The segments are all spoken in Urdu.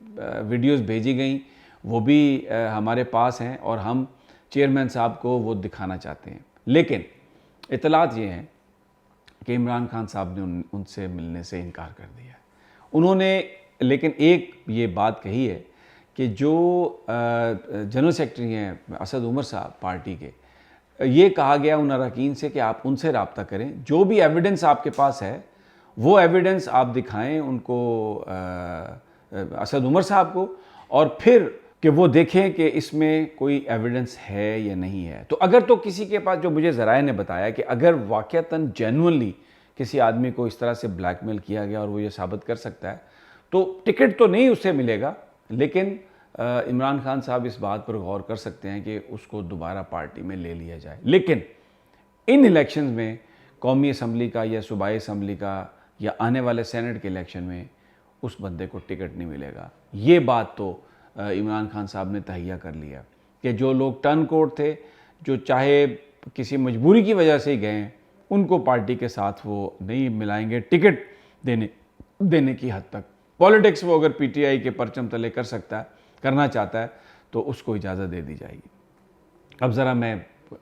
ویڈیوز بھیجی گئیں وہ بھی ہمارے پاس ہیں اور ہم چیئرمین صاحب کو وہ دکھانا چاہتے ہیں. لیکن اطلاعات یہ ہیں کہ عمران خان صاحب نے ان سے ملنے سے انکار کر دیا ہے. انہوں نے لیکن ایک یہ بات کہی ہے کہ جو جنرل سیکرٹری ہیں اسد عمر صاحب پارٹی کے، یہ کہا گیا ان اراکین سے کہ آپ ان سے رابطہ کریں، جو بھی ایویڈنس آپ کے پاس ہے وہ ایویڈنس آپ دکھائیں ان کو، اسد عمر صاحب کو، اور پھر کہ وہ دیکھیں کہ اس میں کوئی ایویڈنس ہے یا نہیں ہے. تو اگر تو کسی کے پاس، جو مجھے ذرائع نے بتایا کہ اگر واقعتاً جینوئنلی کسی آدمی کو اس طرح سے بلیک میل کیا گیا اور وہ یہ ثابت کر سکتا ہے تو ٹکٹ تو نہیں اس سے ملے گا، لیکن عمران خان صاحب اس بات پر غور کر سکتے ہیں کہ اس کو دوبارہ پارٹی میں لے لیا جائے. لیکن ان الیکشنز میں قومی اسمبلی کا یا صوبائی اسمبلی کا یا آنے والے سینٹ کے الیکشن میں اس بندے کو ٹکٹ نہیں ملے گا. یہ بات تو عمران خان صاحب نے تہیہ کر لیا کہ جو لوگ ٹرن کوٹ تھے، جو چاہے کسی مجبوری کی وجہ سے ہی گئے ہیں، ان کو پارٹی کے ساتھ وہ نہیں ملائیں گے ٹکٹ دینے کی حد تک. پولیٹکس وہ اگر پی ٹی آئی کے پرچم تلے کرنا چاہتا ہے تو اس کو اجازت دے دی جائے گی. اب ذرا میں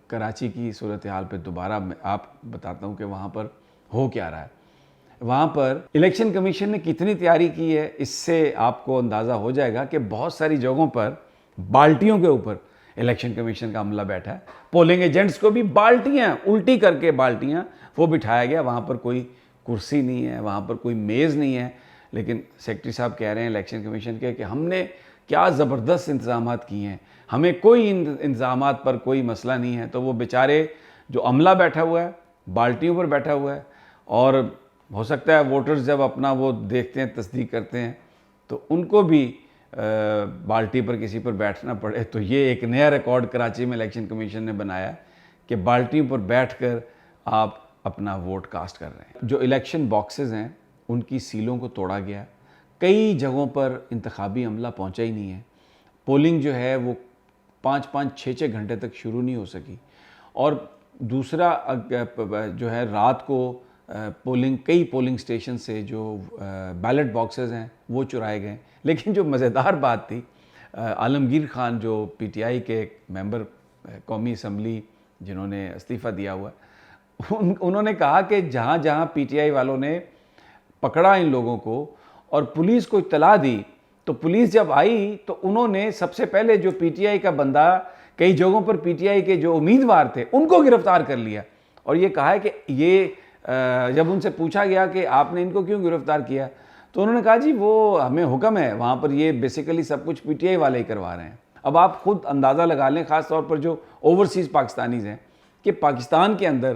کراچی کی صورتحال پہ دوبارہ آپ بتاتا ہوں کہ وہاں پر ہو کیا رہا ہے. وہاں پر الیکشن کمیشن نے کتنی تیاری کی ہے اس سے آپ کو اندازہ ہو جائے گا کہ بہت ساری جگہوں پر بالٹیوں کے اوپر الیکشن کمیشن کا عملہ بیٹھا ہے. پولنگ ایجنٹس کو بھی بالٹیاں الٹی کر کے بالٹیاں وہ بٹھایا گیا. وہاں پر کوئی کرسی نہیں ہے، وہاں پر کوئی میز نہیں ہے، لیکن سیکرٹری صاحب کہہ رہے ہیں الیکشن کمیشن کے کہ ہم نے کیا زبردست انتظامات کیے ہیں، ہمیں کوئی انتظامات پر کوئی مسئلہ نہیں ہے. تو وہ بیچارے جو عملہ بیٹھا ہوا ہے بالٹیوں پر بیٹھا ہوا ہے، اور ہو سکتا ہے ووٹرز جب اپنا وہ دیکھتے ہیں تصدیق کرتے ہیں تو ان کو بھی بالٹی پر کسی پر بیٹھنا پڑے. تو یہ ایک نیا ریکارڈ کراچی میں الیکشن کمیشن نے بنایا کہ بالٹیوں پر بیٹھ کر آپ اپنا ووٹ کاسٹ کر رہے ہیں. جو الیکشن باکسز ہیں ان کی سیلوں کو توڑا گیا. کئی جگہوں پر انتخابی عملہ پہنچا ہی نہیں ہے. پولنگ جو ہے وہ 5-6 گھنٹے تک شروع نہیں ہو سکی. اور دوسرا جو ہے رات کو کئی پولنگ سٹیشن سے جو بیلٹ باکسز ہیں وہ چرائے گئے. لیکن جو مزیدار بات تھی، عالمگیر خان جو پی ٹی آئی کے ممبر قومی اسمبلی جنہوں نے استعفیٰ دیا ہوا ہے، انہوں نے کہا کہ جہاں جہاں پی ٹی آئی والوں نے پکڑا ان لوگوں کو اور پولیس کو اطلاع دی، تو پولیس جب آئی تو انہوں نے سب سے پہلے جو پی ٹی آئی کا بندہ، کئی جگہوں پر پی ٹی آئی کے جو امیدوار تھے ان کو گرفتار کر لیا. اور یہ کہا ہے کہ یہ جب ان سے پوچھا گیا کہ آپ نے ان کو کیوں گرفتار کیا تو انہوں نے کہا جی وہ ہمیں حکم ہے، وہاں پر یہ بیسیکلی سب کچھ پی ٹی آئی والے ہی کروا رہے ہیں. اب آپ خود اندازہ لگا لیں، خاص طور پر جو اوورسیز پاکستانیز ہیں، کہ پاکستان کے اندر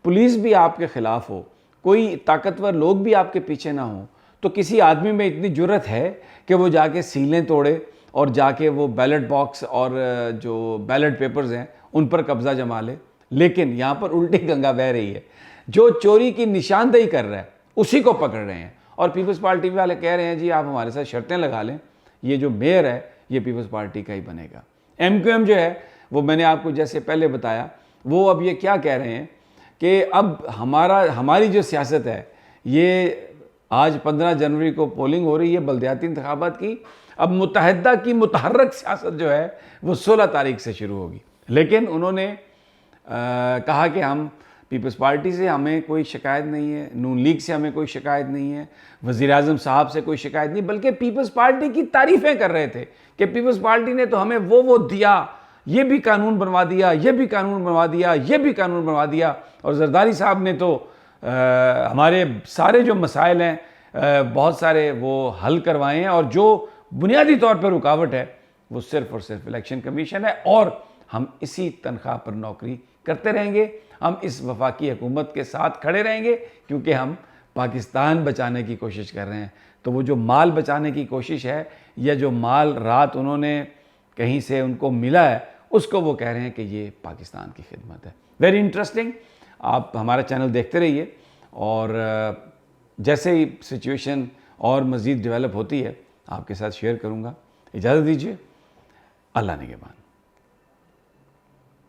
پولیس بھی آپ کے خلاف ہو، کوئی طاقتور لوگ بھی آپ کے پیچھے نہ ہوں، تو کسی آدمی میں اتنی جرت ہے کہ وہ جا کے سیلیں توڑے اور جا کے وہ بیلٹ باکس اور جو بیلٹ پیپرز ہیں ان پر قبضہ جما لے. لیکن یہاں پر الٹی گنگا بہہ رہی ہے. جو چوری کی نشاندہی کر رہا ہے اسی کو پکڑ رہے ہیں، اور پیپلز پارٹی والے کہہ رہے ہیں جی آپ ہمارے ساتھ شرطیں لگا لیں، یہ جو میئر ہے یہ پیپلز پارٹی کا ہی بنے گا. ایم کیو ایم جو ہے وہ میں نے آپ کو جیسے پہلے بتایا، وہ اب یہ کیا کہہ رہے ہیں کہ اب ہماری جو سیاست ہے، یہ آج 15 جنوری کو پولنگ ہو رہی ہے بلدیاتی انتخابات کی، اب متحدہ کی متحرک سیاست جو ہے وہ 16 تاریخ سے شروع ہوگی. لیکن انہوں نے کہا کہ ہم پیپلز پارٹی سے ہمیں کوئی شکایت نہیں ہے، نون لیگ سے ہمیں کوئی شکایت نہیں ہے، وزیر اعظم صاحب سے کوئی شکایت نہیں، بلکہ پیپلز پارٹی کی تعریفیں کر رہے تھے کہ پیپلز پارٹی نے تو ہمیں وہ دیا، یہ بھی قانون بنوا دیا، یہ بھی قانون بنوا دیا، یہ بھی قانون بنوا دیا. اور زرداری صاحب نے تو ہمارے سارے جو مسائل ہیں بہت سارے وہ حل کروائے ہیں، اور جو بنیادی طور پر رکاوٹ ہے وہ صرف اور صرف الیکشن کمیشن ہے. اور ہم اسی تنخواہ پر نوکری کرتے رہیں گے، ہم اس وفاقی حکومت کے ساتھ کھڑے رہیں گے، کیونکہ ہم پاکستان بچانے کی کوشش کر رہے ہیں. تو وہ جو مال بچانے کی کوشش ہے، یا جو مال رات انہوں نے کہیں سے ان کو ملا ہے، اس کو وہ کہہ رہے ہیں کہ یہ پاکستان کی خدمت ہے. Very interesting. آپ ہمارا چینل دیکھتے رہیے، اور جیسے ہی سچویشن اور مزید ڈیولپ ہوتی ہے آپ کے ساتھ شیئر کروں گا. اجازت دیجیے. اللہ نگہبان.